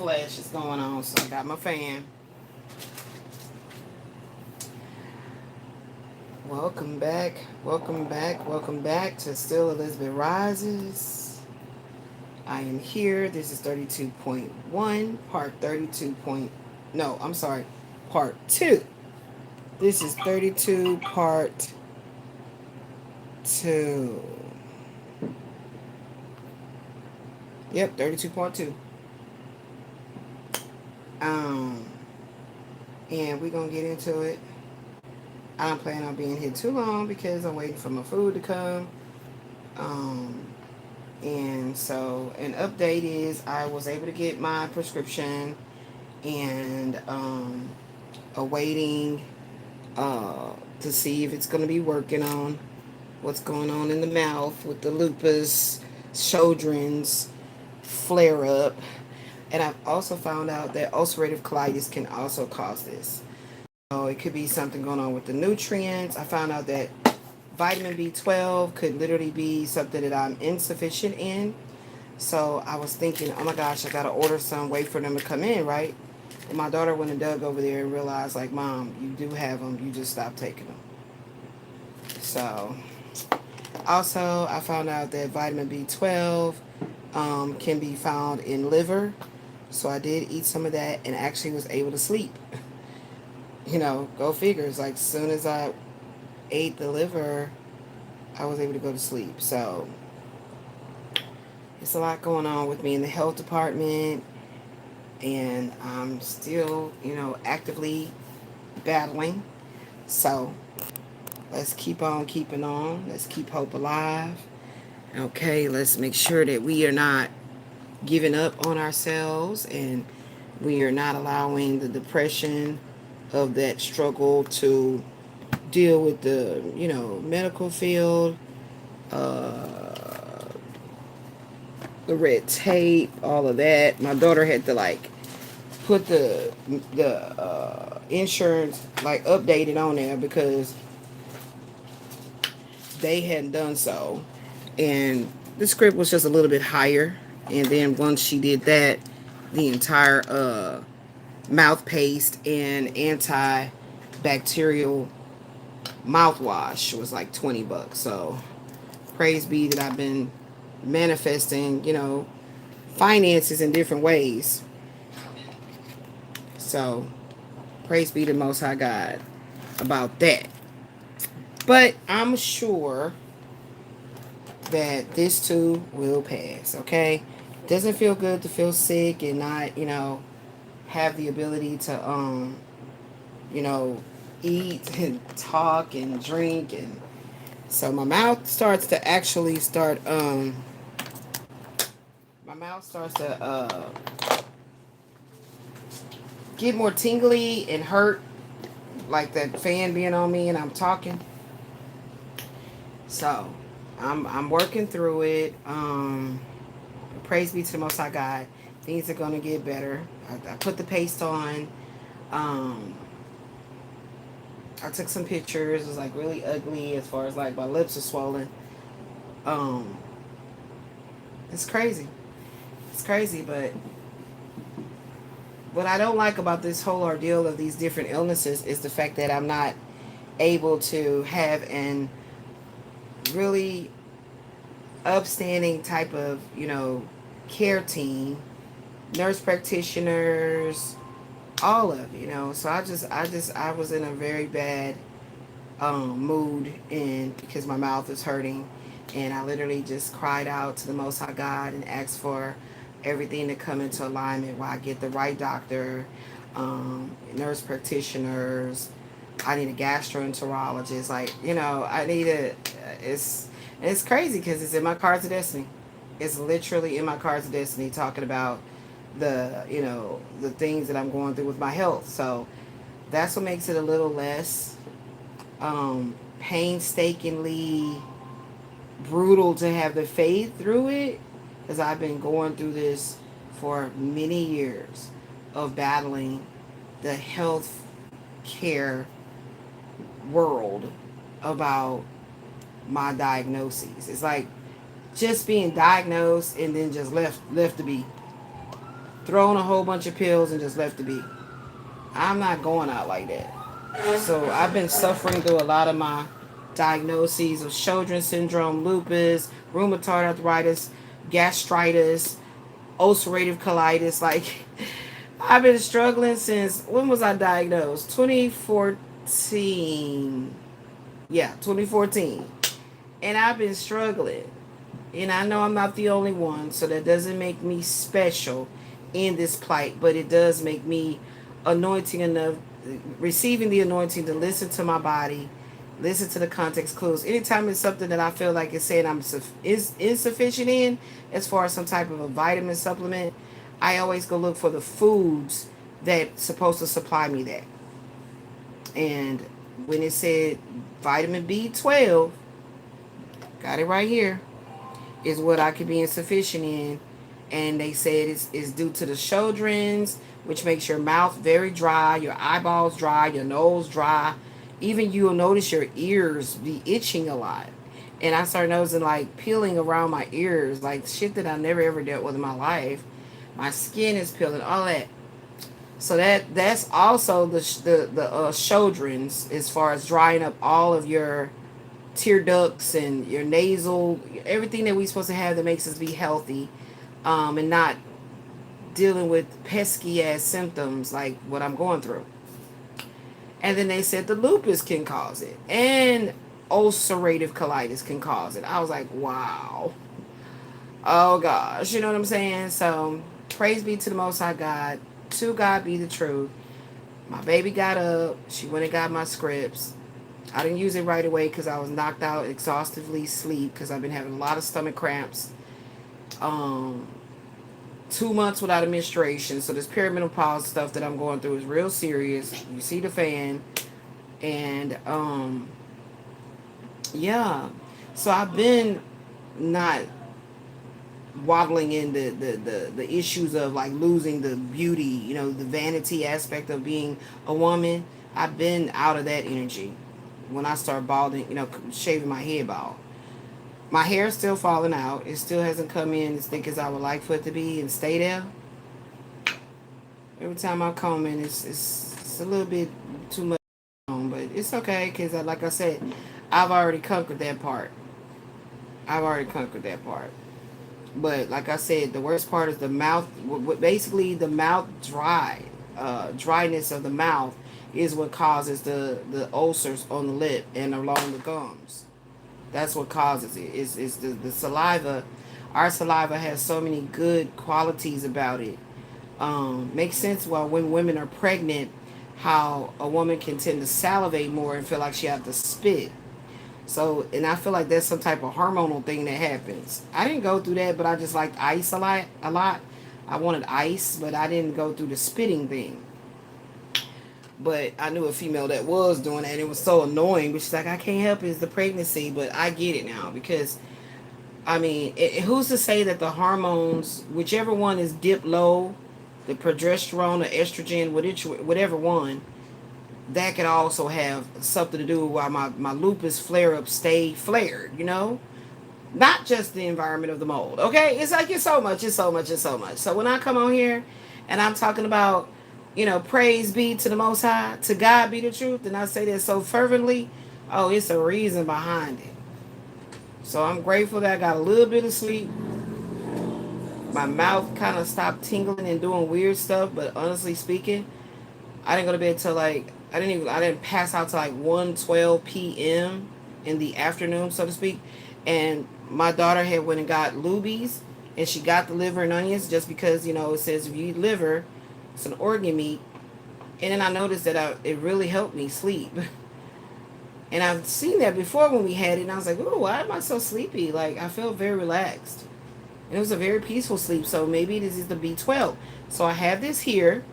flesh is going on, so I got my fan. Welcome back, welcome back, welcome back to Still Elizabeth Rises. I am here. This is 32.1, part 32 point, no, I'm sorry, part 2. This is 32 part 2. Yep, 32.2. Um, and we're going to get into it. I don't plan on being here too long because I'm waiting for my food to come. And so an update is I was able to get my prescription and awaiting to see if it's going to be working on what's going on in the mouth with the lupus, Sjogren's flare up. And I've also found out that ulcerative colitis can also cause this. So it could be something going on with the nutrients. I found out that vitamin B12 could literally be something that I'm insufficient in. So I was thinking, oh my gosh, I got to order some, wait for them to come in, right? And my daughter went and dug over there and realized, like, Mom, you do have them. You just stopped taking them. So also, I found out that vitamin B12 can be found in liver. So I did eat some of that and actually was able to sleep. You know, go figures. Like, as soon as I ate the liver, I was able to go to sleep. So it's a lot going on with me in the health department, and I'm still, actively battling. So let's keep on keeping on. Let's keep hope alive. Okay, let's make sure that we are not giving up on ourselves, and we are not allowing the depression of that struggle to deal with the, medical field, the red tape, all of that. My daughter had to put the insurance updated on there because they hadn't done so, and the script was just a little bit higher. And then once she did that, the entire mouth paste and antibacterial mouthwash was like $20. So praise be that I've been manifesting, finances in different ways. So praise be to Most High God about that. But I'm sure that this too will pass, okay? Doesn't feel good to feel sick and not, have the ability to, eat and talk and drink. And so my mouth starts to get more tingly and hurt, like that fan being on me and I'm talking. So I'm working through it. Praise be to the Most High God. Things are gonna get better. I put the paste on. I took some pictures. It was like really ugly as far as like my lips are swollen. It's crazy. It's crazy, but what I don't like about this whole ordeal of these different illnesses is the fact that I'm not able to have an really upstanding type of, care team, nurse practitioners, all of so I was in a very bad mood, and because my mouth is hurting, and I literally just cried out to the Most High God and asked for everything to come into alignment while I get the right doctor, nurse practitioners. I need a gastroenterologist. I need it's crazy because it's in my cards of destiny. It's literally in my cards of destiny, talking about the things that I'm going through with my health. So that's what makes it a little less painstakingly brutal to have the faith through it, because I've been going through this for many years of battling the health care world about my diagnoses. It's like just being diagnosed and then just left to be. thrown a whole bunch of pills and just left it be. I'm not going out like that. So I've been suffering through a lot of my diagnoses of Sjogren's syndrome, lupus, rheumatoid arthritis, gastritis, ulcerative colitis. Like, I've been struggling since, when was I diagnosed? 2014. Yeah, 2014. And I've been struggling. And I know I'm not the only one, so that doesn't make me special in this plight, but it does make me anointing enough, receiving the anointing to listen to my body, listen to the context clues. Anytime it's something that I feel like it's saying is insufficient in, as far as some type of a vitamin supplement, I always go look for the foods that's supposed to supply me that. And when it said vitamin B12, got it right here, is what I could be insufficient in. And they said it's due to the Sjogren's, which makes your mouth very dry, your eyeballs dry, your nose dry. Even you'll notice your ears be itching a lot. And I started noticing like peeling around my ears, like shit that I never ever dealt with in my life. My skin is peeling, all that. So that's also the Sjogren's, as far as drying up all of your tear ducts and your nasal, everything that we supposed to have that makes us be healthy, and not dealing with pesky ass symptoms like what I'm going through. And then they said the lupus can cause it, and ulcerative colitis can cause it. I was like, wow. Oh gosh, you know what I'm saying? So praise be to the Most High God. To God be the truth. My baby got up. She went and got my scripts. I didn't use it right away because I was knocked out, exhaustively sleep, because I've been having a lot of stomach cramps. 2 months without a menstruation. So this perimenopause stuff that I'm going through is real serious. You see the fan. And yeah. So I've been not waddling in the issues of like losing the beauty, the vanity aspect of being a woman. I've been out of that energy when I start balding, shaving my head bald. My hair's still falling out. It still hasn't come in as thick as I would like for it to be and stay there. Every time I comb in, it's a little bit too much, but it's okay because, like I said, I've already conquered that part. I've already conquered that part. But like I said, the worst part is the mouth. Basically, the mouth dryness of the mouth is what causes the ulcers on the lip and along the gums. That's what causes it. It's the saliva. Our saliva has so many good qualities about it. Makes sense why when women are pregnant, how a woman can tend to salivate more and feel like she has to spit. So, and I feel like that's some type of hormonal thing that happens. I didn't go through that, but I just liked ice a lot. A lot. I wanted ice, but I didn't go through the spitting thing. But I knew a female that was doing that, and it was so annoying. But she's like, I can't help it, it's the pregnancy. But I get it now because, I mean, who's to say that the hormones, whichever one is dipped low, the progesterone or estrogen, whatever one, that could also have something to do with why my lupus flare-ups stay flared, Not just the environment of the mold, okay? It's like it's so much. So when I come on here and I'm talking about, praise be to the Most High, to God be the truth, and I say that so fervently, oh, it's a reason behind it. So I'm grateful that I got a little bit of sleep. My mouth kind of stopped tingling and doing weird stuff, but honestly speaking, I didn't go to bed till I didn't pass out till like 1:12 p.m. in the afternoon, so to speak. And my daughter had went and got lubies, and she got the liver and onions just because, it says if you eat liver, it's an organ meat. And then I noticed that it really helped me sleep. And I've seen that before when we had it, and I was like, oh, why am I so sleepy? Like, I felt very relaxed. And it was a very peaceful sleep, so maybe this is the B12. So I have this here.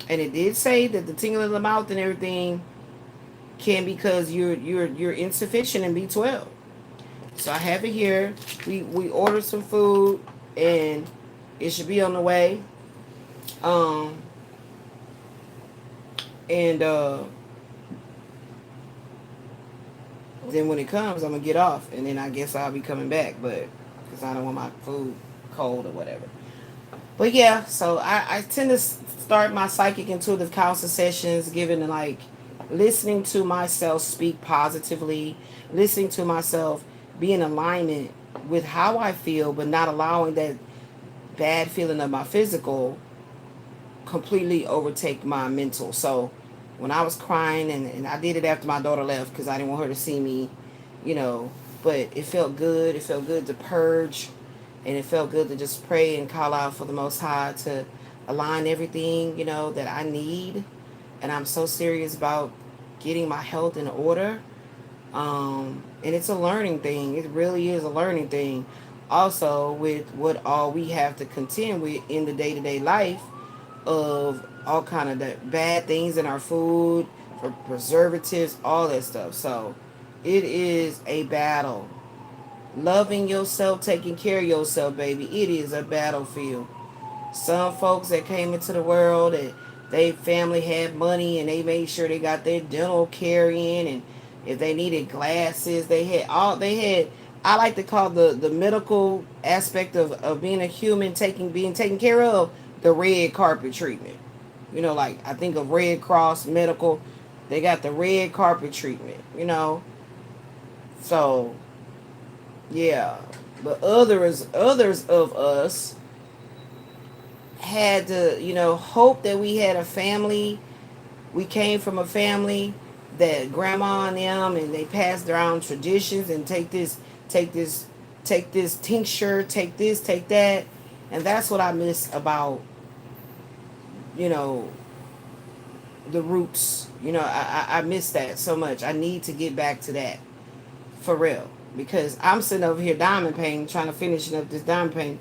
And it did say that the tingling of the mouth and everything can because you're insufficient in B12. So I have it here. We ordered some food and it should be on the way. And then when it comes, I'm gonna get off, and then I guess I'll be coming back, but because I don't want my food cold or whatever. But yeah, so I tend to start my psychic intuitive counseling sessions giving like listening to myself speak positively, listening to myself be in alignment with how I feel, but not allowing that bad feeling of my physical completely overtake my mental. So when I was crying, and I did it after my daughter left because I didn't want her to see me, you know, but it felt good. It felt good to purge, and it felt good to just pray and call out for the Most High to align everything, that I need. And I'm so serious about getting my health in order. And it's a learning thing. It really is a learning thing. Also, with what all we have to contend with in the day to day life of all kind of the bad things in our food, for preservatives, all that stuff. So, it is a battle. Loving yourself, taking care of yourself, baby. It is a battlefield. Some folks that came into the world and they family had money and they made sure they got their dental care in, and if they needed glasses, they had I like to call the medical aspect of being a human being taken care of the red carpet treatment. Like I think of Red Cross Medical, they got the red carpet treatment. So yeah. But others of us had to, hope that we had a family. We came from a family that grandma and them, and they passed down traditions and take this, take this tincture, take this, take that. And that's what I miss about, you know, the roots. I miss that so much. I need to get back to that for real. Because I'm sitting over here diamond painting, trying to finish up this diamond painting,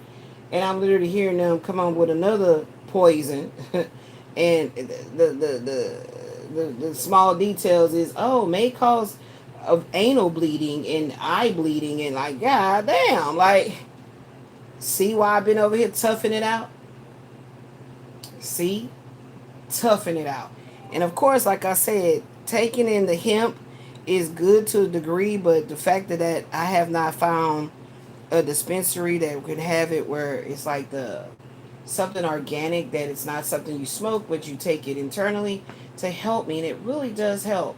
and I'm literally hearing them come on with another poison, and the small details is may cause of anal bleeding and eye bleeding, and like god damn, like see why I've been over here toughing it out. See, toughen it out. And of course, like I said, taking in the hemp is good to a degree, but the fact that I have not found a dispensary that could have it where it's like the something organic, that it's not something you smoke but you take it internally to help me, and it really does help.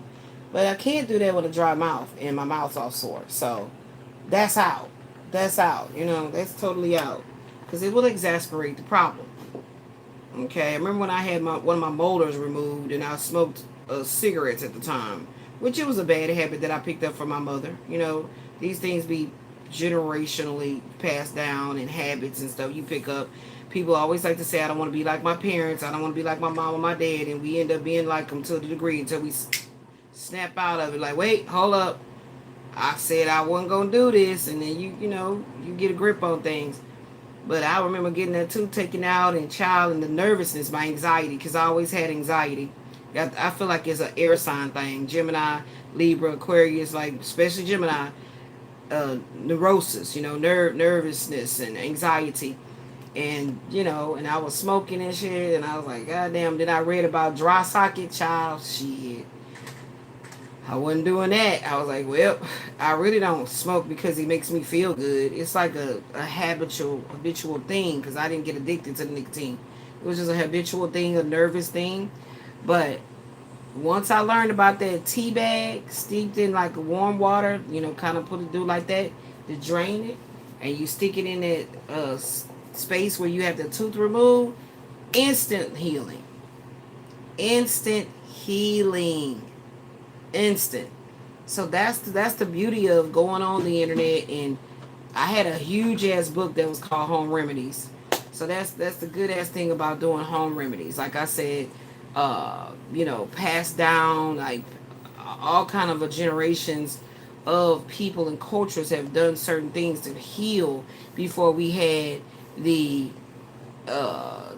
But I can't do that with a dry mouth and my mouth's all sore. So that's out. That's out. That's totally out because it will exasperate the problem. Okay, I remember when I had one of my molars removed and I smoked cigarettes at the time, which it was a bad habit that I picked up from my mother. These things be generationally passed down, and habits and stuff you pick up. People always like to say, I don't want to be like my parents, I don't want to be like my mom or my dad, and we end up being like them to the degree until we snap out of it. Like, wait, hold up, I said I wasn't gonna do this, and then you get a grip on things. But I remember getting that tooth taken out and child, and the nervousness, my anxiety, because I always had anxiety. I feel like it's an air sign thing. Gemini, Libra, Aquarius, like especially Gemini, neurosis, nervousness and anxiety. And I was smoking and shit, and I was like, God damn, then I read about dry socket, child, shit. I wasn't doing that. I was like, well, I really don't smoke because it makes me feel good. It's like a habitual thing because I didn't get addicted to the nicotine. It was just a habitual thing, a nervous thing. But once I learned about that tea bag steeped in like warm water, kind of put it do like that to drain it, and you stick it in that space where you have the tooth removed, instant healing. Instant healing. Instant. So that's the beauty of going on the internet. And I had a huge ass book that was called Home Remedies. So that's the good ass thing about doing home remedies. Like I said, passed down, like all kind of generations of people and cultures have done certain things to heal before we had the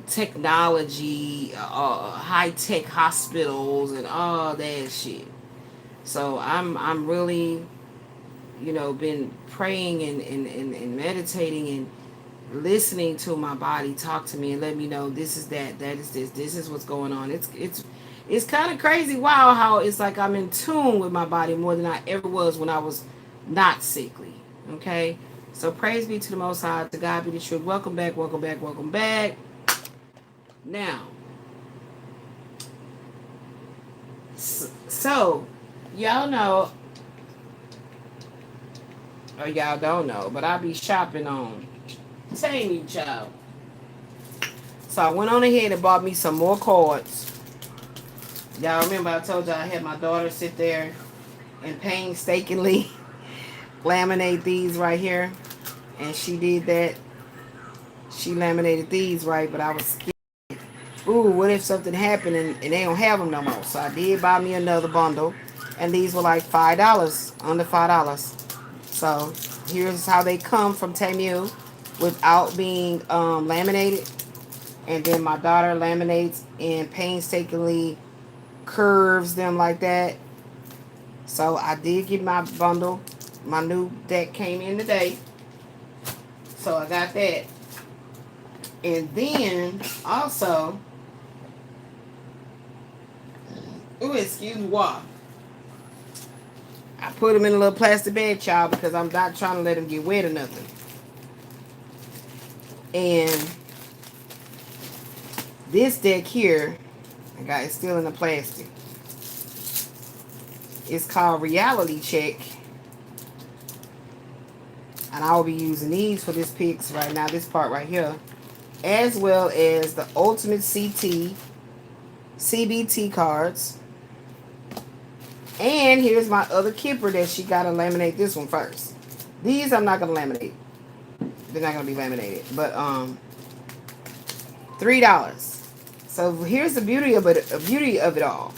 technology, high tech hospitals and all that shit. So I'm really, been praying and meditating and listening to my body talk to me and let me know this is that is this is what's going on. It's kind of crazy. Wow, how it's like I'm in tune with my body more than I ever was when I was not sickly. Okay, so praise be to the Most High. To God be the truth. Welcome back. Welcome back. Welcome back. Now, so y'all know, or y'all don't know, but I be shopping on Temu, child. So I went on ahead and bought me some more cards. Y'all remember I told y'all I had my daughter sit there and painstakingly laminate these right here, and she did that. She laminated these right, but I was scared. Ooh, what if something happened and they don't have them no more? So I did buy me another bundle, and these were like $5, under $5. So here's how they come from Temu without being laminated. And then my daughter laminates and painstakingly curves them like that. So I did get my bundle. My new deck came in today. So I got that. And then also, ooh, excuse me, what? I put them in a little plastic bag, child, because I'm not trying to let them get wet or nothing. And this deck here, I got it's still in the plastic. It's called Reality Check. And I will be using these for this picks right now, this part right here. As well as the Ultimate CBT cards. And here's my other Kipper that she got to laminate this one first. These I'm not going to laminate. They're not going to be laminated. But $3. So here's the beauty of it all.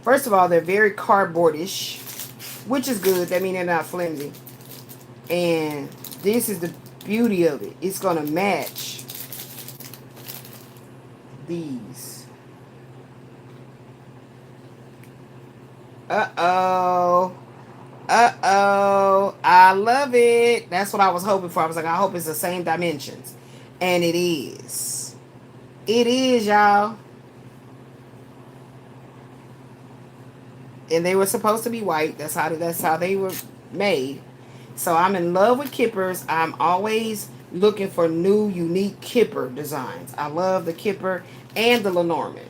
First of all, they're very cardboardish, which is good. That means they're not flimsy. And this is the beauty of it. It's going to match these. Uh-oh. Uh-oh. I love it. That's what I was hoping for. I was like, I hope it's the same dimensions. And it is. It is, y'all. And they were supposed to be white. That's how they were made. So I'm in love with Kippers. I'm always looking for new, unique Kipper designs. I love the Kipper and the Lenormand.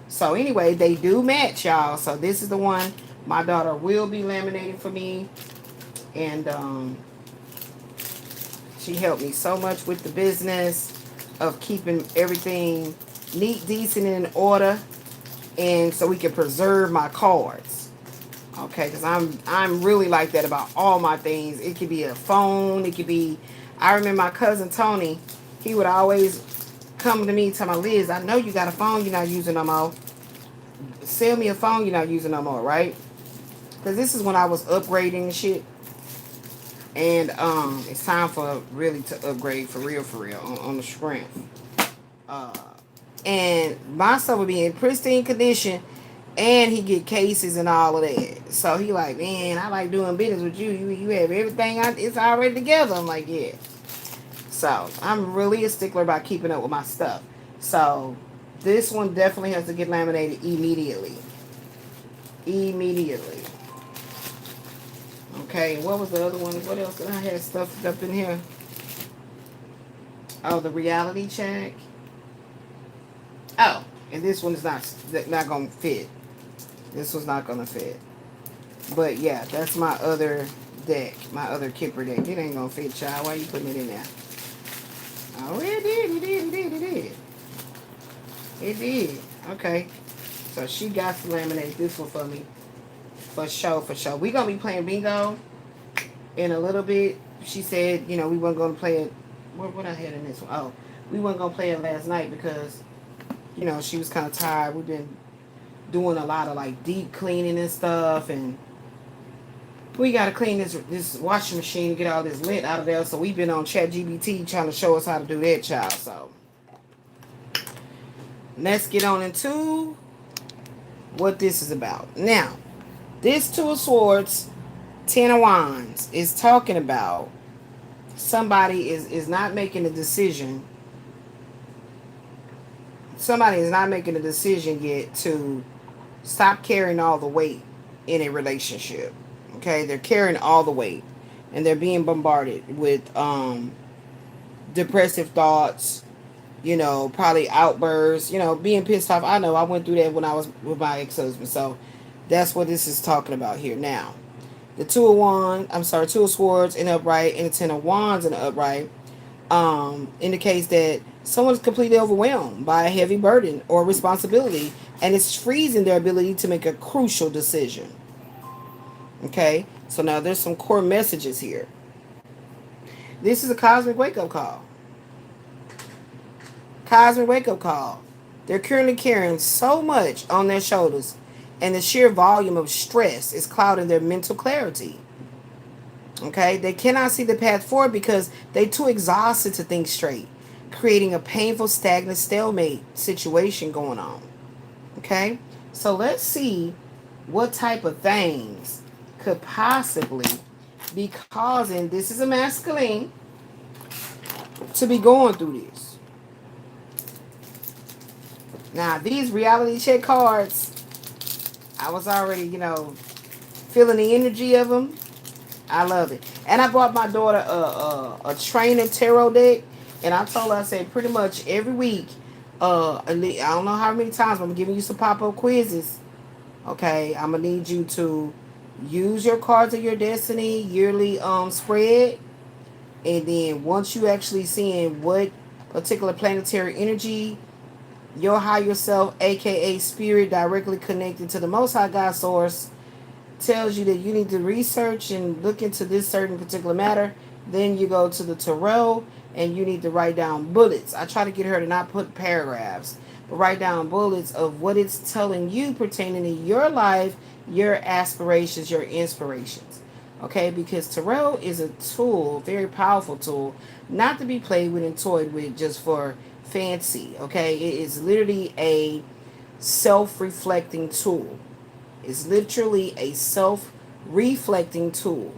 So anyway, they do match, y'all. So this is the one my daughter will be laminating for me. And she helped me so much with the business of keeping everything neat, decent, and in order. And so we can preserve my cards. Okay, because I'm really like that about all my things. It could be a phone. It could be... I remember my cousin Tony. He would always come to me and tell me, Liz, I know you got a phone you're not using no more. Sell me a phone you're not using no more, right? Because this is when I was upgrading and shit. And it's time for really to upgrade for real on the strength. And my stuff would be in pristine condition. And he get cases and all of that. So he like, man, I like doing business with you. You have everything. It's already together. I'm like, yeah. So I'm really a stickler about keeping up with my stuff. So this one definitely has to get laminated immediately. Immediately. Okay, what was the other one? What else did I have stuffed up in here? Oh, the reality check. Oh, and this one is not going to fit. This was not going to fit. But yeah, that's my other deck. My other Kipper deck. It ain't going to fit, child. Why are you putting it in there? Oh, it did. It did. Okay. So she got to laminate this one for me. For sure. We're going to be playing bingo in a little bit. She said, we weren't going to play it. What I had in this one? Oh, we weren't going to play it last night because, she was kind of tired. We've been doing a lot of like deep cleaning and stuff, and we got to clean this washing machine and get all this lint out of there. So we've been on ChatGPT trying to show us how to do that, child. So let's get on into what this is about. Now, this Two of Swords, Ten of Wands is talking about somebody is not making a decision. Somebody is not making a decision yet to stop carrying all the weight in a relationship. Okay, they're carrying all the weight, and they're being bombarded with depressive thoughts, You know, probably outbursts, you know, being pissed off. I know I went through that when I was with my ex-husband. So that's what this is talking about here now. The Two of Swords in the upright and the Ten of Wands in the upright indicates that someone's completely overwhelmed by a heavy burden or responsibility, and it's freezing their ability to make a crucial decision. Okay, so now there's some core messages here. This is a cosmic wake up call. Cosmic wake up call. They're currently carrying so much on their shoulders, and the sheer volume of stress is clouding their mental clarity. Okay, they cannot see the path forward because they're too exhausted to think straight, creating a painful, stagnant, stalemate situation going on. Okay, so let's see what type of things could possibly be causing, this is a masculine, to be going through this. Now, these reality check cards, I was already, feeling the energy of them. I love it. And I bought my daughter a training tarot deck. And I told her, I said, pretty much every week, I don't know how many times, but I'm giving you some pop-up quizzes. Okay, I'm going to need you to use your cards of your destiny yearly spread. And then once you actually seeing what particular planetary energy your higher self, aka spirit, directly connected to the Most High God source, tells you that you need to research and look into this certain particular matter, then you go to the tarot and you need to write down bullets. I try to get her to not put paragraphs, but write down bullets of what it's telling you pertaining to your life, your aspirations, your inspirations. Okay, because tarot is a tool, very powerful tool, not to be played with and toyed with just for fancy. Okay, it is literally a self-reflecting tool. It's literally a self-reflecting tool.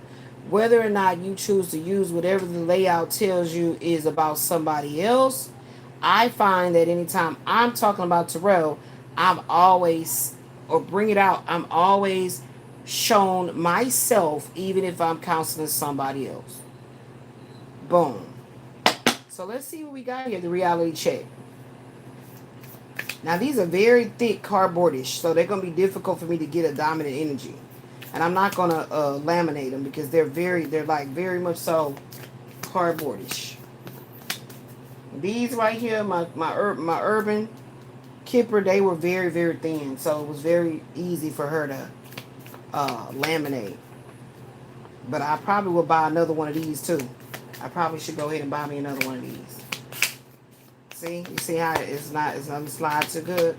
Whether or not you choose to use whatever the layout tells you is about somebody else, I find that anytime I'm talking about tarot, I'm always, or bring it out, I'm always shown myself, even if I'm counseling somebody else. Boom. So let's see what we got here, the reality check. Now these are very thick cardboardish, so they're going to be difficult for me to get a dominant energy. And I'm not going to laminate them because they're like very much so cardboardish. These right here, my urban kipper, they were very, very thin, so it was very easy for her to laminate. But I probably will buy another one of these too. I probably should go ahead and buy me another one of these. See, you see how it's not slide too good.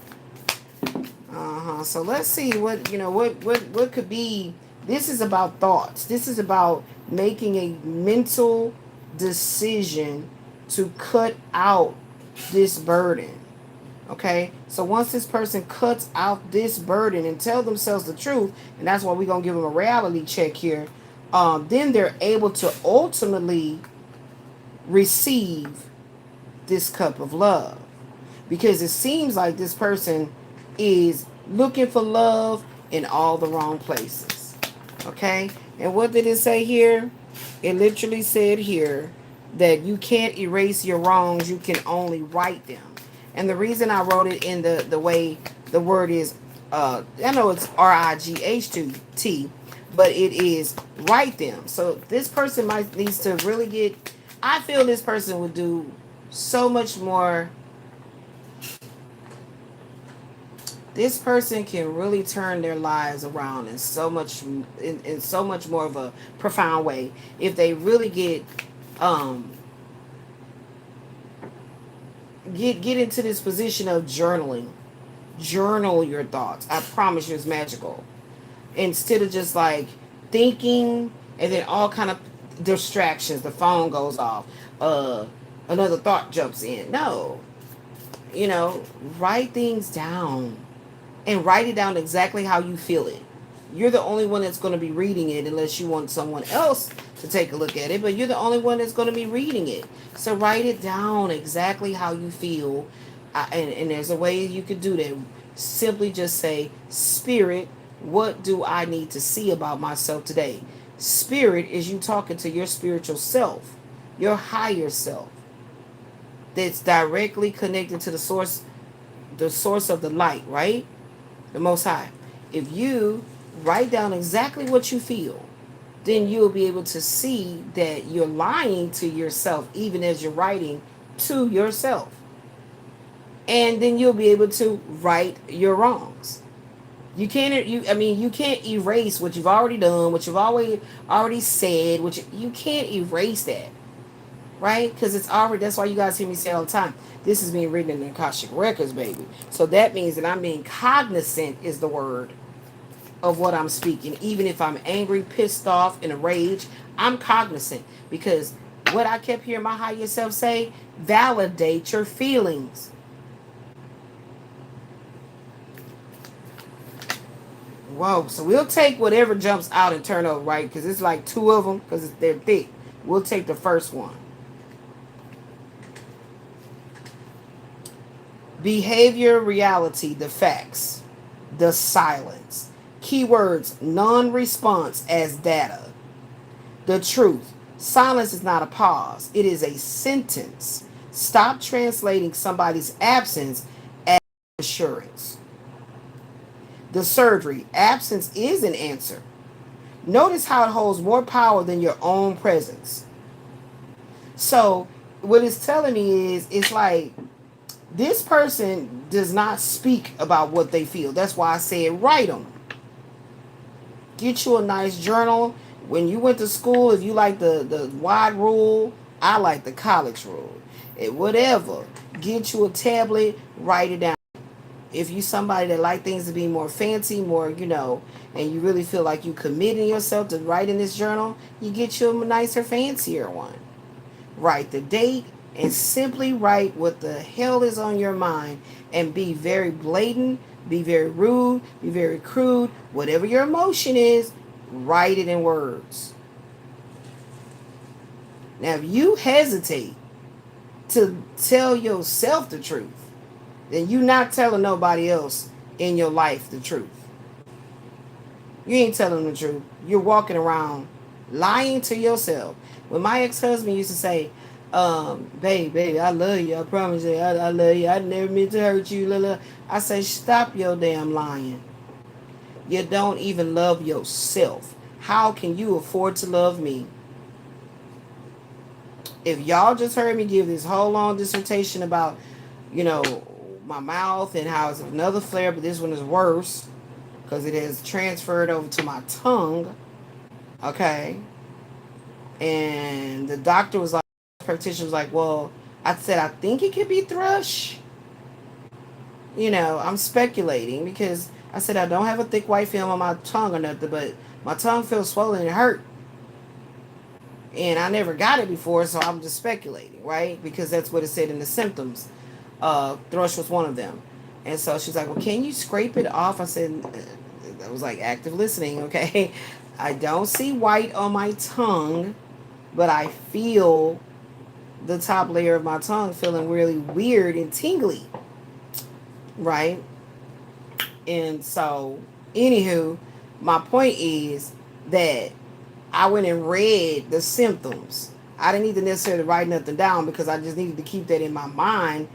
So let's see what what could be. This is about thoughts. This is about making a mental decision to cut out this burden. Okay, so once this person cuts out this burden and tell themselves the truth, and that's why we're gonna give them a reality check here. Then they're able to ultimately receive this cup of love, because it seems like this person is looking for love in all the wrong places. Okay, and what did it say here? It literally said here that you can't erase your wrongs, you can only right them. And the reason I wrote it in the way the word is, I know it's RIGHT, but it is right them. So this person might needs to really get, I feel this person would do so much more. This person can really turn their lives around in so much more of a profound way if they really get into this position of journaling. Journal your thoughts. I promise you, it's magical. Instead of just like thinking and then all kind of distractions, the phone goes off, another thought jumps in. No, write things down and write it down exactly how you feel it. You're the only one that's going to be reading it unless you want someone else to take a look at it, but you're the only one that's going to be reading it. So write it down exactly how you feel. And there's a way you could do that. Simply just say, Spirit, what do I need to see about myself today? Spirit is you talking to your spiritual self, your higher self. that's directly connected to the source of the light, right? The Most High. If you write down exactly what you feel, then you'll be able to see that you're lying to yourself even as you're writing to yourself. And then you'll be able to right your wrongs. You can't erase what you've already done, what you've already said, you can't erase that, right? Because it's already, that's why you guys hear me say all the time, this is being written in the Akashic records, baby. So that means that I'm being cognizant, is the word, of what I'm speaking. Even if I'm angry, pissed off, in a rage, I'm cognizant, because what I kept hearing my higher self say, validate your feelings. Whoa, so we'll take whatever jumps out and turn over, right? Because it's like two of them, because they're thick. We'll take the first one. Behavior, reality, the facts, the silence. Keywords, non-response as data. The truth. Silence is not a pause. It is a sentence. Stop translating somebody's absence as assurance. The surgery. Absence is an answer. Notice how it holds more power than your own presence. So what it's telling me is, it's like, this person does not speak about what they feel. That's why I said write them. Get you a nice journal. When you went to school, if you like the wide rule, I like the college rule. Whatever. Get you a tablet, write it down. If you somebody that like things to be more fancy, more, and you really feel like you committing yourself to writing this journal, you get you a nicer, fancier one. Write the date and simply write what the hell is on your mind, and be very blatant, be very rude, be very crude. Whatever your emotion is, write it in words. Now, if you hesitate to tell yourself the truth, then you're not telling nobody else in your life the truth. You ain't telling them the truth. You're walking around lying to yourself. When my ex-husband used to say, babe, I love you. I promise you, I love you. I never meant to hurt you. La, la. I say, stop your damn lying. You don't even love yourself. How can you afford to love me? If y'all just heard me give this whole long dissertation about, my mouth and how it's another flare, but this one is worse because it has transferred over to my tongue. Okay. And the doctor was like, practitioner was like, well, I said, I think it could be thrush. I'm speculating because I said, I don't have a thick white film on my tongue or nothing, but my tongue feels swollen and hurt. And I never got it before, so I'm just speculating, right? Because that's what it said in the symptoms. Thrush was one of them. And so she's like, well, can you scrape it off? I said, I was like active listening, okay? I don't see white on my tongue, but I feel the top layer of my tongue feeling really weird and tingly, right? And so, anywho, my point is that I went and read the symptoms. I didn't need to necessarily write nothing down because I just needed to keep that in my mind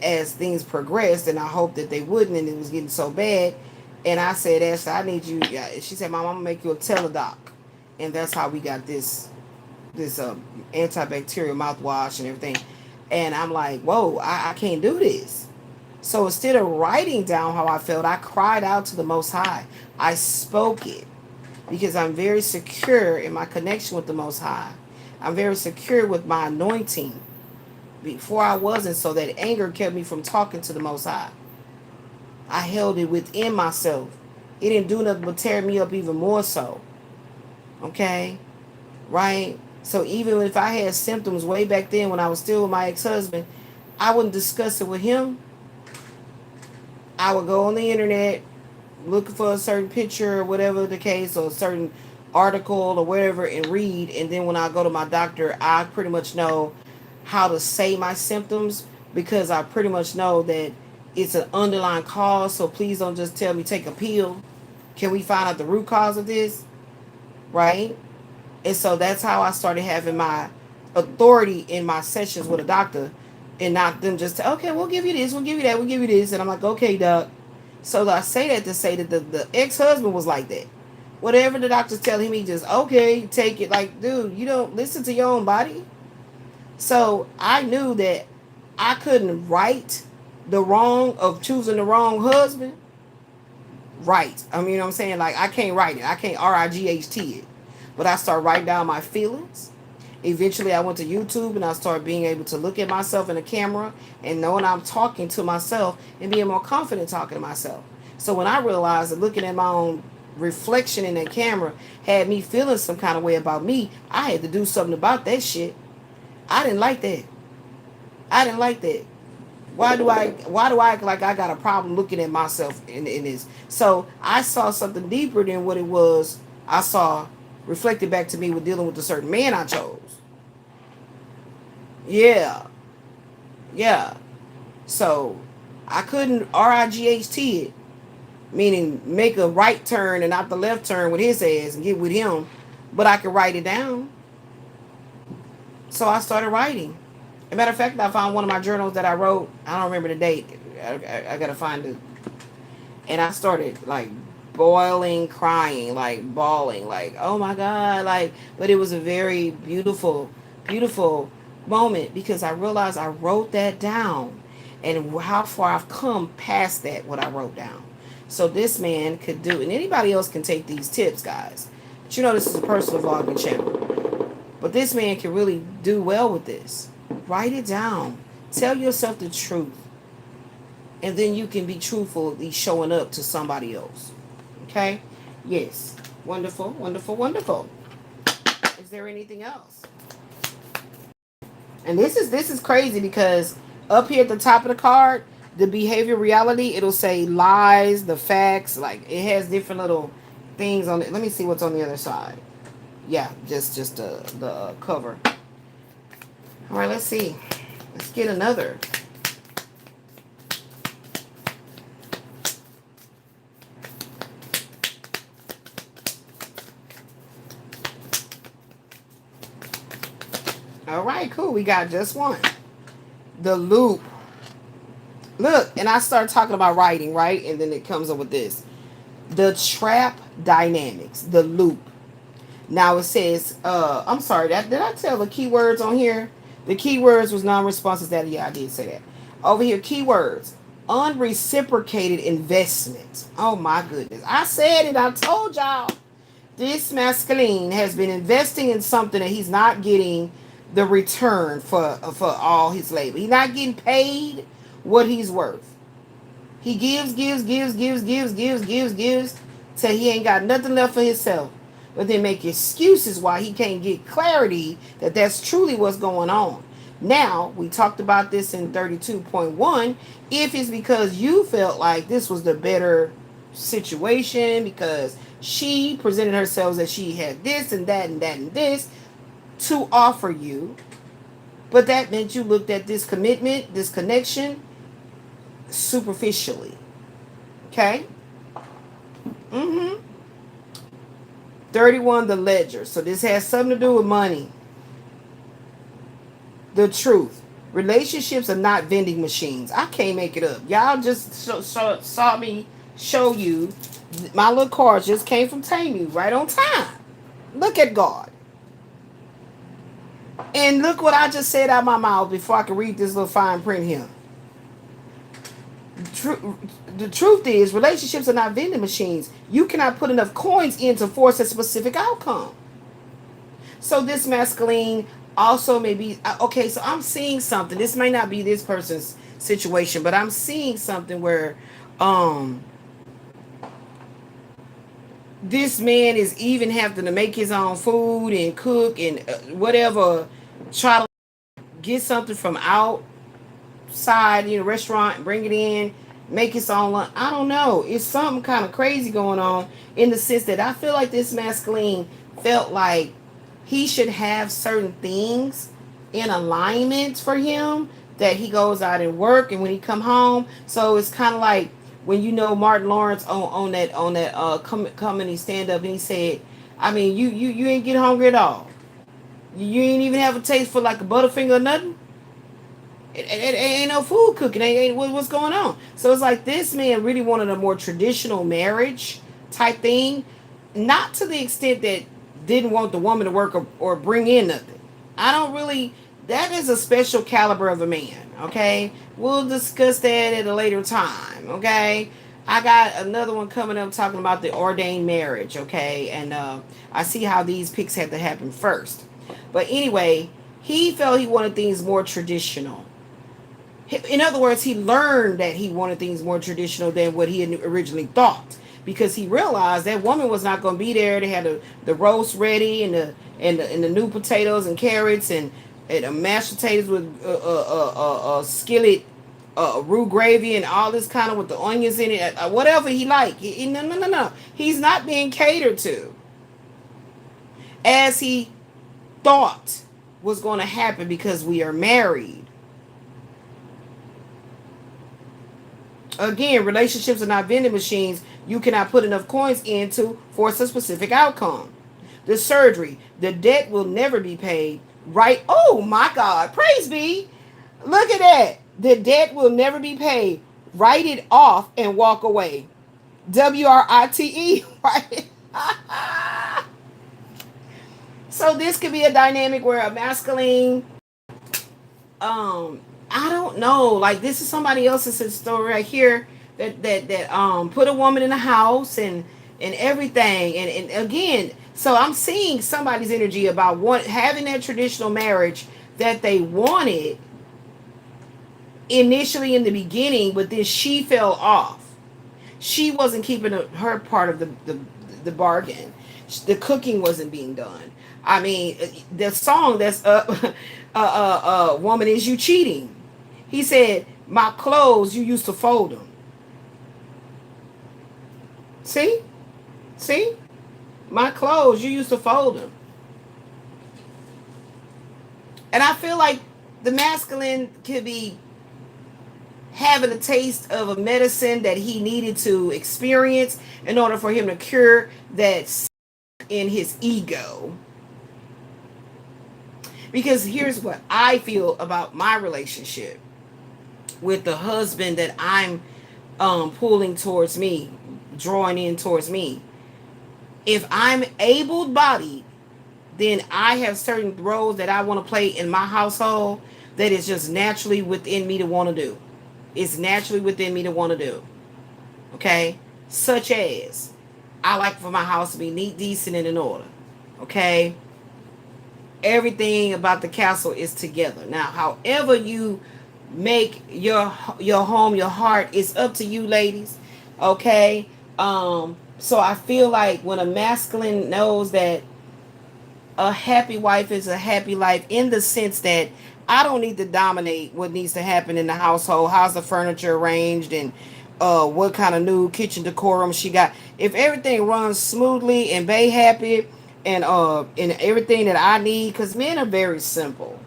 as things progressed, and I hoped that they wouldn't, and it was getting so bad. And I said, Ashley, I need you. She said, Mom, I'm gonna make you a teledoc, and that's how we got this antibacterial mouthwash and everything. And I'm like, whoa, I can't do this. So instead of writing down how I felt, I cried out to the Most High. I spoke it because I'm very secure in my connection with the Most High. I'm very secure with my anointing. Before I wasn't, so that anger kept me from talking to the Most High. I held it within myself. It didn't do nothing but tear me up even more so. Okay? Right? So even if I had symptoms way back then when I was still with my ex-husband, I wouldn't discuss it with him. I would go on the internet looking for a certain picture or whatever the case, or a certain article or whatever, and read. And then when I go to my doctor, I pretty much know how to say my symptoms because I pretty much know that it's an underlying cause. So please don't just tell me take a pill. Can we find out the root cause of this? Right? And so that's how I started having my authority in my sessions with a doctor. And not them just, okay, we'll give you this, we'll give you that, we'll give you this. And I'm like, okay, doc. So I say that to say that the ex-husband was like that. Whatever the doctors tell him, he just, okay, take it. Like, dude, you don't listen to your own body. So I knew that I couldn't right the wrong of choosing the wrong husband. Right. I mean, you know what I'm saying? Like, I can't write it. I can't RIGHT it. But I started writing down my feelings. Eventually, I went to YouTube and I started being able to look at myself in the camera and knowing I'm talking to myself and being more confident talking to myself. So when I realized that looking at my own reflection in that camera had me feeling some kind of way about me, I had to do something about that shit. I didn't like that. I didn't like that. Why do I act like I got a problem looking at myself in this? So I saw something deeper than what it was. I saw reflected back to me with dealing with the certain man I chose. Yeah. Yeah. So I couldn't RIGHT it, meaning make a right turn and not the left turn with his ass and get with him, but I could write it down. So I started writing. As a matter of fact, I found one of my journals that I wrote. I don't remember the date. I gotta find it. And I started like boiling, crying, like bawling, like, oh my God, like, but it was a very beautiful, beautiful moment because I realized I wrote that down and how far I've come past that, what I wrote down. So this man could do, and anybody else can take these tips, guys. But you know, this is a personal vlogging channel. But this man can really do well with this. Write it down. Tell yourself the truth. And then you can be truthfully showing up to somebody else. Okay? Yes. Wonderful, wonderful, wonderful. Is there anything else? And this is crazy because up here at the top of the card, the behavior reality, it'll say lies, the facts, like it has different little things on it. Let me see what's on the other side. Yeah, just the cover. All right, let's see. Let's get another. All right, cool. We got just one. The loop. Look, and I start talking about writing, right? And then it comes up with this. The trap dynamics. The loop. Now it says, I'm sorry, did I tell the keywords on here? The keywords was non-responsive. That, yeah, I did say that. Over here, keywords. Unreciprocated investment. Oh my goodness. I said it. I told y'all. This masculine has been investing in something that he's not getting the return for all his labor. He's not getting paid what he's worth. He gives till he ain't got nothing left for himself. But then make excuses why he can't get clarity that that's truly what's going on. Now, we talked about this in 32.1. If it's because you felt like this was the better situation because she presented herself as she had this and that and that and this to offer you, but that meant you looked at this commitment, this connection, superficially. Okay? 31, the ledger. So this has something to do with money. The truth. Relationships are not vending machines. I can't make it up. Y'all just saw me show you. My little cards just came from Tamu right on time. Look at God. And look what I just said out of my mouth before I could read this little fine print here. The truth is, relationships are not vending machines. You cannot put enough coins in to force a specific outcome. So this masculine also may be, okay, so I'm seeing something. This may not be this person's situation, but I'm seeing something where this man is even having to make his own food and cook and whatever, try to get something from outside, restaurant and bring it in, make his own lunch. I don't know. It's something kind of crazy going on in the sense that I feel like this masculine felt like he should have certain things in alignment for him that he goes out and work and when he come home. So it's kind of like when Martin Lawrence on that comedy stand up and he said, I mean, you ain't get hungry at all. You ain't even have a taste for like a Butterfinger or nothing. It ain't no food cooking. Ain't what's going on. So it's like this man really wanted a more traditional marriage type thing, not to the extent that didn't want the woman to work or bring in nothing. I don't really. That is a special caliber of a man. Okay, we'll discuss that at a later time. Okay, I got another one coming up talking about the ordained marriage. Okay, and I see how these picks had to happen first. But anyway, he felt he wanted things more traditional. In other words, he learned that he wanted things more traditional than what he had originally thought, because he realized that woman was not going to be there. They had the roast ready, and the new potatoes and carrots, and mashed potatoes with skillet roux gravy and all this kind of with the onions in it, whatever he liked. No. He's not being catered to as he thought was going to happen because we are married. Again, relationships are not vending machines you cannot put enough coins in to force a specific outcome. The surgery, the debt will never be paid. Right? Oh my God. Praise be. Look at that. The debt will never be paid. Write it off and walk away. WRITE. Right? So this could be a dynamic where a masculine, I don't know, like this is somebody else's story right here that put a woman in a house and everything, and again, so I'm seeing somebody's energy about having that traditional marriage that they wanted initially in the beginning, but then she fell off. She wasn't keeping her part of the bargain. The cooking wasn't being done. I mean, the song that's woman, is you cheating? He said, my clothes, you used to fold them. See? My clothes, you used to fold them. And I feel like the masculine could be having a taste of a medicine that he needed to experience in order for him to cure that in his ego. Because here's what I feel about my relationship with the husband that I'm pulling towards me, drawing in towards me. If I'm able-bodied, then I have certain roles that I want to play in my household that is just naturally within me to want to do. It's naturally within me to want to do. Okay? Such as, I like for my house to be neat, decent, and in order. Okay? Everything about the castle is together. Now, however you make your home, your heart, it's up to you, ladies. Okay? So I feel like when a masculine knows that a happy wife is a happy life, in the sense that I don't need to dominate what needs to happen in the household. How's the furniture arranged, and what kind of new kitchen decorum she got. If everything runs smoothly and they happy, and everything that I need, because men are very simple.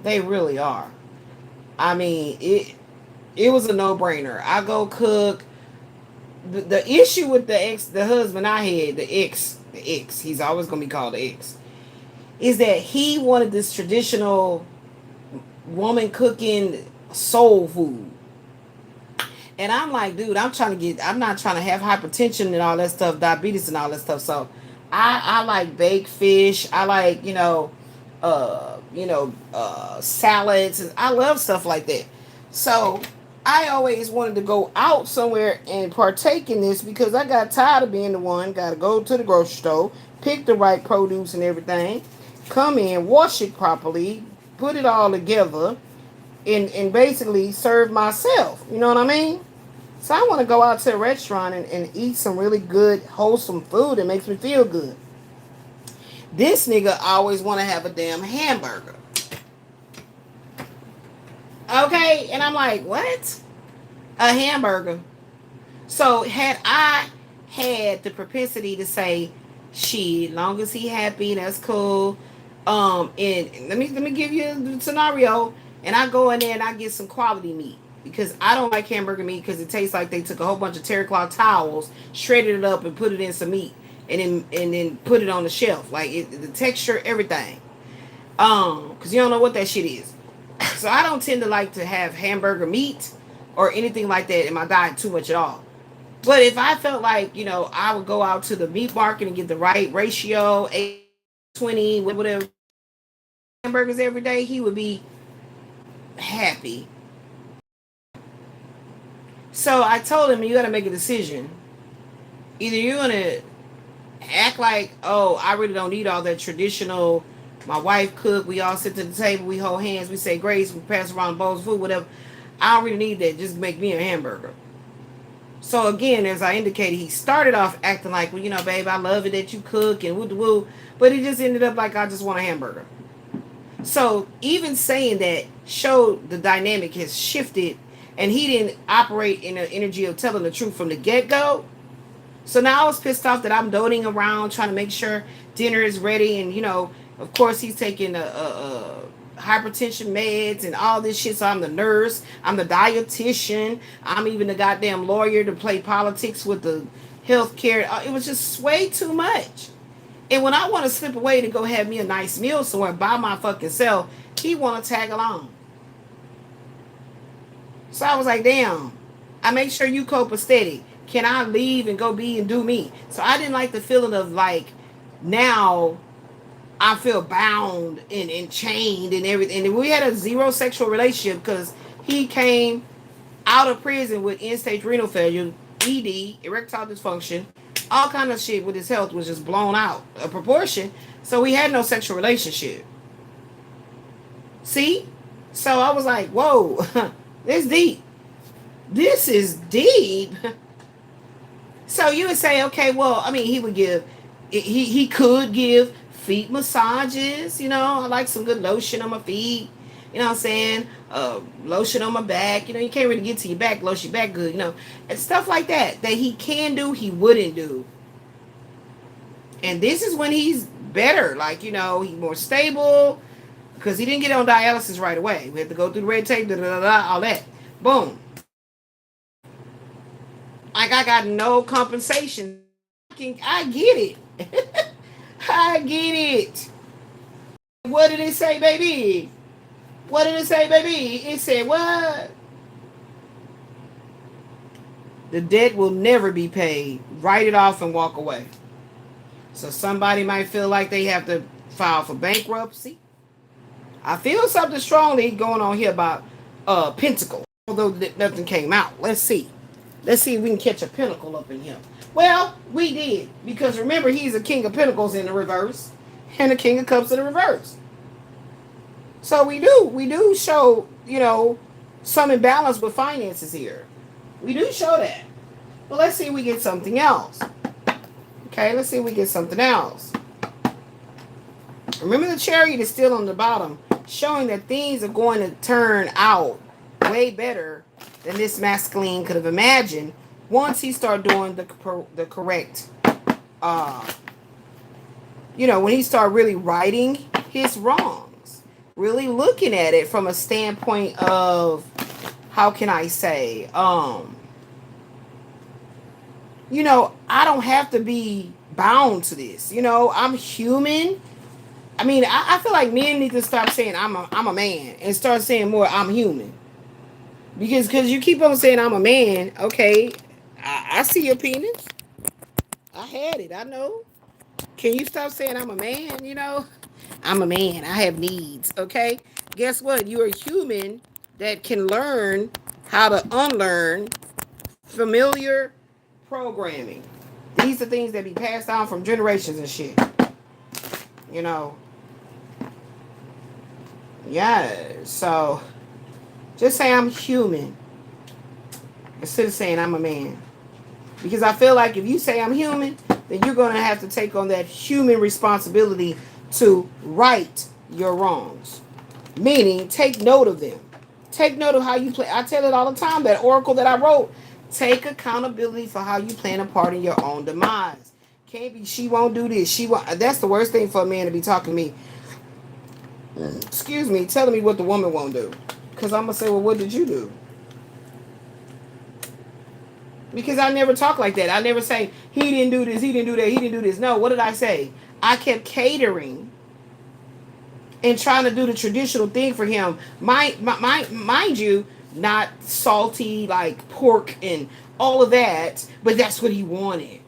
They really are. I mean, it was a no-brainer. I go cook. The issue with the husband I had, the ex, he's always gonna be called the ex, is that he wanted this traditional woman cooking soul food. And I'm like, dude, I'm not trying to have hypertension and all that stuff, diabetes and all that stuff. So I like baked fish. I like, salads, and I love stuff like that. So I always wanted to go out somewhere and partake in this, because I got tired of being the one. Got to go to the grocery store, pick the right produce and everything, come in, wash it properly, put it all together, and basically serve myself. You know what I mean? So I want to go out to a restaurant and eat some really good, wholesome food that makes me feel good. This nigga always want to have a damn hamburger. Okay, and I'm like, what? A hamburger. So had I had the propensity to say, shit, long as he happy, that's cool. And let me give you a scenario. And I go in there and I get some quality meat, because I don't like hamburger meat, because it tastes like they took a whole bunch of terry cloth towels, shredded it up, and put it in some meat, and then put it on the shelf, like the texture, everything. Because you don't know what that shit is. So I don't tend to like to have hamburger meat or anything like that in my diet too much at all. But if I felt like, I would go out to the meat market and get the right ratio, 80/20, whatever, hamburgers every day, he would be happy. So I told him, you got to make a decision. Either you're going to act like, oh, I really don't need all that traditional, my wife cook, we all sit to the table, we hold hands, we say grace, we pass around bowls of food, whatever. I don't really need that. Just make me a hamburger. So again, as I indicated, he started off acting like, well, babe, I love it that you cook and woo-woo. But he just ended up like, I just want a hamburger. So even saying that showed the dynamic has shifted, and he didn't operate in the energy of telling the truth from the get-go. So now I was pissed off that I'm doting around trying to make sure dinner is ready. And, of course, he's taking hypertension meds and all this shit. So I'm the nurse. I'm the dietitian. I'm even the goddamn lawyer to play politics with the healthcare. It was just way too much. And when I want to slip away to go have me a nice meal somewhere by my fucking self, he want to tag along. So I was like, damn, I make sure you copacetic. Can I leave and go be and do me? So I didn't like the feeling of like, now I feel bound and chained and everything. And we had a zero sexual relationship because he came out of prison with end-stage renal failure, ED, erectile dysfunction, all kind of shit with his health was just blown out of proportion. So we had no sexual relationship. See? So I was like, whoa, this deep. This is deep. So you would say, okay, well, I mean, he could give feet massages. I like some good lotion on my feet. You know what I'm saying? Lotion on my back. You can't really get to your back, lotion your back good, and stuff like that he can do, he wouldn't do. And this is when he's better, like, he's more stable because he didn't get on dialysis right away. We had to go through the red tape, all that. Boom. Like, I got no compensation. I get it. I get it. What did it say, baby? What did it say, baby? It said what? The debt will never be paid. Write it off and walk away. So somebody might feel like they have to file for bankruptcy. I feel something strongly going on here about Pentacle. Although nothing came out. Let's see. Let's see if we can catch a pentacle up in him. Well, we did. Because remember, he's a king of pentacles in the reverse. And a king of cups in the reverse. So we do show, some imbalance with finances here. We do show that. But let's see if we get something else. Okay, let's see if we get something else. Remember, the chariot is still on the bottom, showing that things are going to turn out way better than this masculine could have imagined once he started doing the correct, when he started really righting his wrongs, really looking at it from a standpoint of, how can I say, I don't have to be bound to this. I'm human. I mean, I feel like men need to stop saying I'm a man and start saying more I'm human. Because you keep on saying I'm a man, okay, I see your penis. I had it, I know. Can you stop saying I'm a man, I'm a man, I have needs, okay? Guess what? You're a human that can learn how to unlearn familiar programming. These are things that be passed down from generations and shit. Yeah, so just say I'm human instead of saying I'm a man. Because I feel like if you say I'm human, then you're going to have to take on that human responsibility to right your wrongs. Meaning, take note of them. Take note of how you play. I tell it all the time, that oracle that I wrote. Take accountability for how you plan a part in your own demise. Can't be, she won't do this. She won't. That's the worst thing for a man to be talking to me. Excuse me, telling me what the woman won't do. Because I'm going to say, well, what did you do? Because I never talk like that. I never say, he didn't do this, he didn't do that, he didn't do this. No, what did I say? I kept catering and trying to do the traditional thing for him. Mind you, not salty like pork and all of that, but that's what he wanted.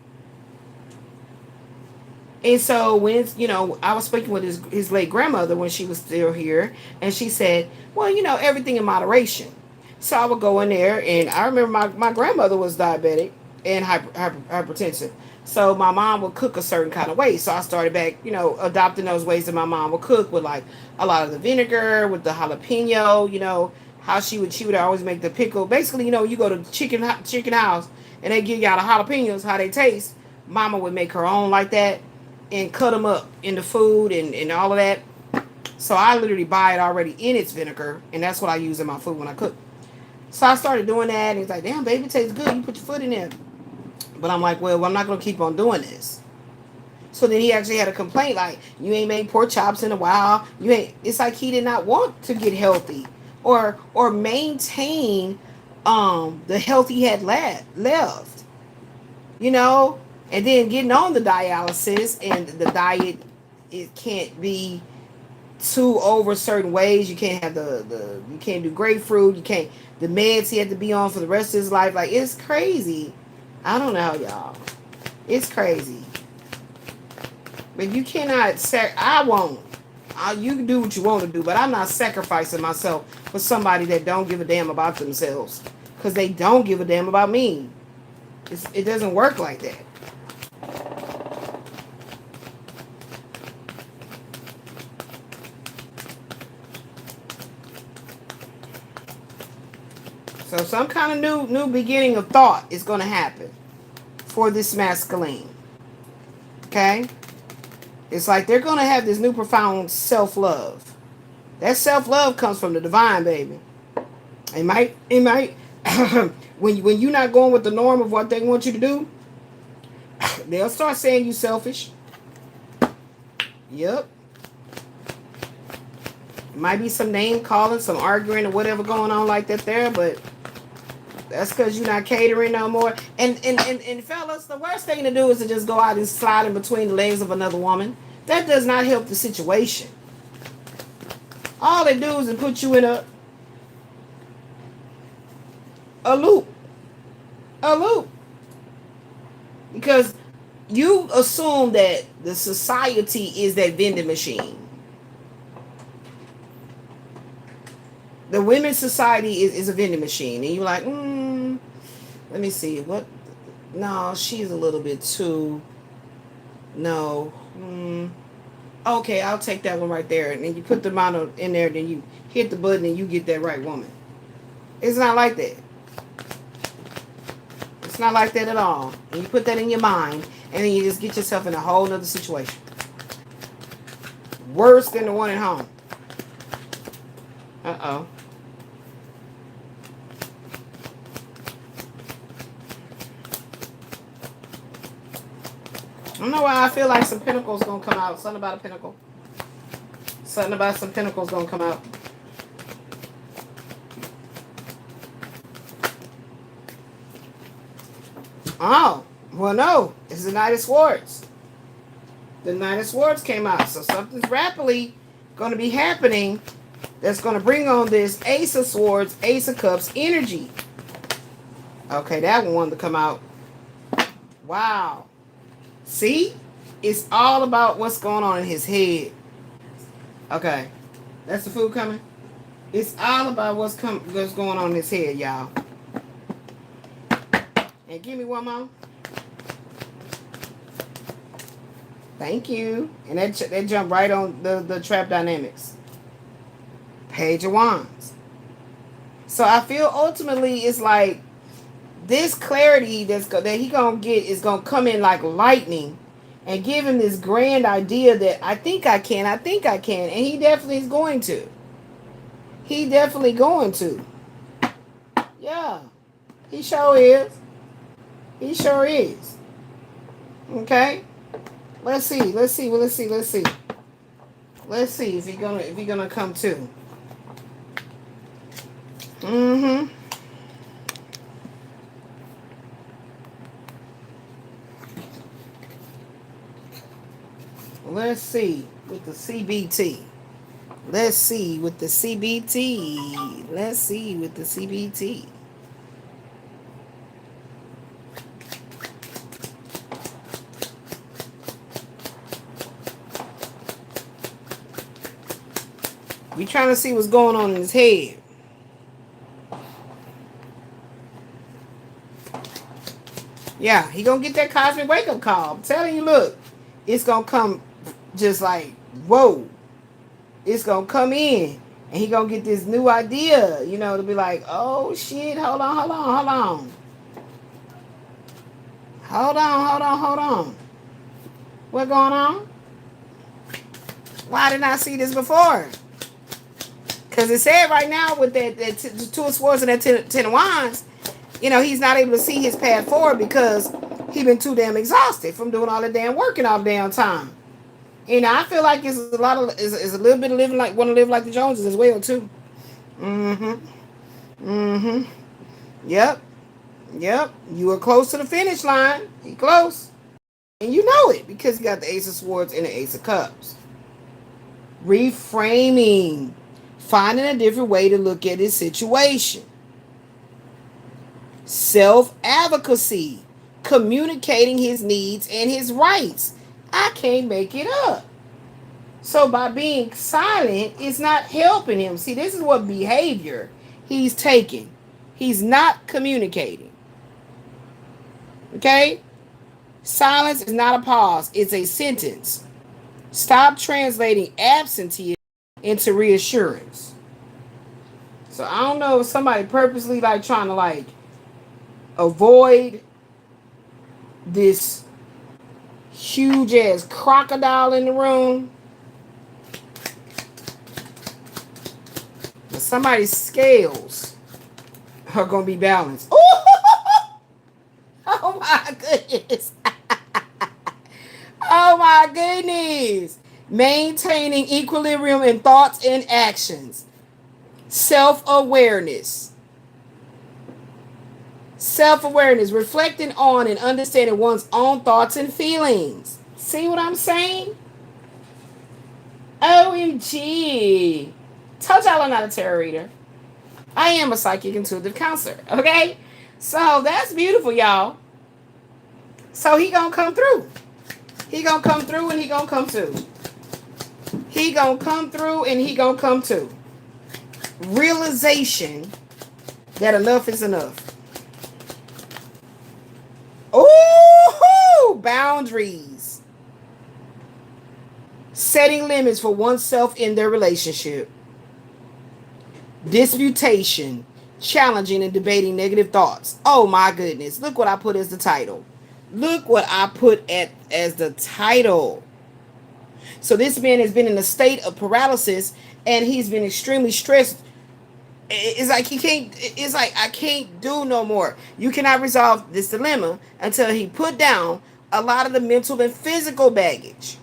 And so when, I was speaking with his late grandmother when she was still here, and she said, well, everything in moderation. So I would go in there, and I remember my grandmother was diabetic and hypertensive. So my mom would cook a certain kind of way. So I started back, adopting those ways that my mom would cook, with like a lot of the vinegar, with the jalapeno, how she would always make the pickle. Basically, you go to chicken house and they give y'all the jalapenos, how they taste. Mama would make her own like that and cut them up in the food and all of that. So I literally buy it already in its vinegar, and that's what I use in my food when I cook. So I started doing that, and he's like, damn, baby, it tastes good. You put your foot in there. But I'm like, well, I'm not going to keep on doing this. So then he actually had a complaint, like, you ain't made pork chops in a while. It's like he did not want to get healthy or maintain the health he had left. And then getting on the dialysis, and the diet, it can't be too over certain ways. You can't have you can't do grapefruit. You can't, the meds he had to be on for the rest of his life. Like, it's crazy. I don't know, y'all. It's crazy. But you cannot I won't. You can do what you want to do, but I'm not sacrificing myself for somebody that don't give a damn about themselves, because they don't give a damn about me. It doesn't work like that. So some kind of new beginning of thought is going to happen for this masculine. Okay? It's like they're going to have this new profound self-love. That self-love comes from the divine, baby. It might when you're not going with the norm of what they want you to do, they'll start saying you selfish. Yep. Might be some name calling, some arguing, or whatever going on like that there, but that's because you're not catering no more. And fellas, the worst thing to do is to just go out and slide in between the legs of another woman. That does not help the situation. All they do is to put you in a loop. A loop. Because you assume that the society is that vending machine. The women's society is a vending machine. And you're like, let me see. What? No, she's a little bit too. No. Okay, I'll take that one right there. And then you put the amount in there, then you hit the button and you get that right woman. It's not like that. It's not like that at all. And you put that in your mind, and then you just get yourself in a whole other situation. Worse than the one at home. Uh-oh. I don't know why I feel like some pentacles gonna come out. Something about a pentacle. Something about some pentacles gonna come out. Oh, well, no. It's the Knight of Swords. The Knight of Swords came out. So something's rapidly going to be happening that's going to bring on this Ace of Swords, Ace of Cups energy. Okay, that one wanted to come out. Wow. See? It's all about what's going on in his head. Okay. That's the food coming? It's all about what's going on in his head, y'all. And give me one more. Thank you. And that jumped right on the trap dynamics. Page of Wands. So I feel ultimately it's like this clarity that he gonna get is gonna come in like lightning and give him this grand idea that I think I can. And he definitely is going to. He definitely going to. Yeah. He sure is. He sure is. Okay. Let's see if he gonna come to. Let's see with the CBT. Let's see with the CBT. Let's see with the CBT. We trying to see what's going on in his head. Yeah, he gonna get that cosmic wake-up call. I'm telling you, look, it's gonna come just like, whoa. It's gonna come in. And he gonna get this new idea, you know, to be like, oh shit, hold on, hold on, hold on. Hold on, hold on, hold on. What going on? Why didn't I see this before? Because it said right now with that Two of Swords and that Ten of Wands, you know, he's not able to see his path forward because he been too damn exhausted from doing all the damn working all the damn time. You know, I feel like it's a lot of, it's a little bit of living like, want to live like the Joneses as well too. Yep. You were close to the finish line. He close. And you know it because you got the Ace of Swords and the Ace of Cups. Reframing. Finding a different way to look at his situation. Self-advocacy. Communicating his needs and his rights. I can't make it up. So by being silent, it's not helping him. See, this is what behavior he's taking. He's not communicating. Okay? Silence is not a pause. It's a sentence. Stop translating absenteeism into reassurance. So I don't know if somebody purposely like trying to like avoid this huge ass crocodile in the room. But somebody's scales are gonna be balanced. Oh my goodness. Oh my goodness. Maintaining equilibrium in thoughts and actions. Self-awareness. Self-awareness, reflecting on and understanding one's own thoughts and feelings. See what I'm saying? OMG. Told y'all I'm not a tarot reader. I am a psychic intuitive counselor. Okay? So that's beautiful, y'all. So he gonna come through. He gonna come through and he gonna come to. He gonna come through and he gonna come to. Realization that enough is enough. Oh, boundaries. Setting limits for oneself in their relationship. Disputation. Challenging and debating negative thoughts. Oh my goodness. Look what I put as the title. Look what I put as the title. So this man has been in a state of paralysis and he's been extremely stressed. It's like he can't, it's like I can't do no more. You cannot resolve this dilemma until he put down a lot of the mental and physical baggage.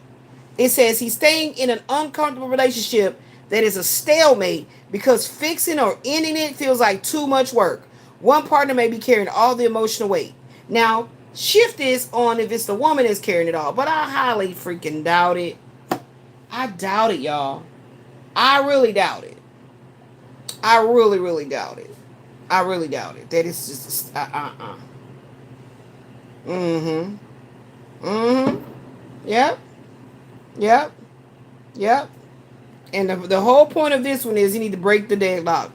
It says he's staying in an uncomfortable relationship that is a stalemate because fixing or ending it feels like too much work. One partner may be carrying all the emotional weight. Now, shift this on if it's the woman that's carrying it all, but I highly freaking doubt it. I doubt it, y'all. I really doubt it. I really, really doubt it. I really doubt it. That is just Yep. And the whole point of this one is you need to break the deadlock.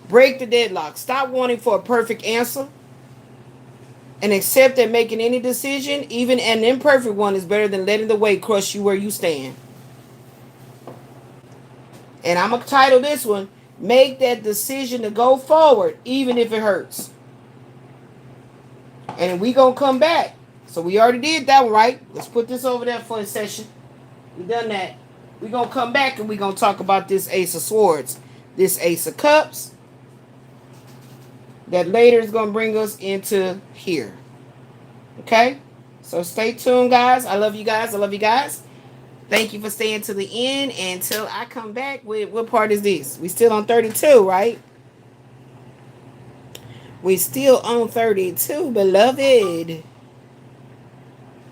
Break the deadlock. Stop wanting for a perfect answer. And accept that making any decision, even an imperfect one, is better than letting the weight crush you where you stand. And I'm going to title this one, Make That Decision to Go Forward, Even If It Hurts. And we going to come back. So we already did that one, right? Let's put this over there for a session. We done that. We're going to come back and we're going to talk about this Ace of Swords, this Ace of Cups. That later is going to bring us into here. Okay? So stay tuned, guys. I love you guys. I love you guys. Thank you for staying to the end. Until I come back with, what part is this? We still on 32, right? We still on 32, beloved.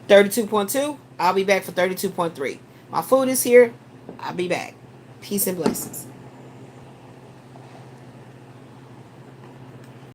32.2. I'll be back for 32.3. My food is here. I'll be back. Peace and blessings.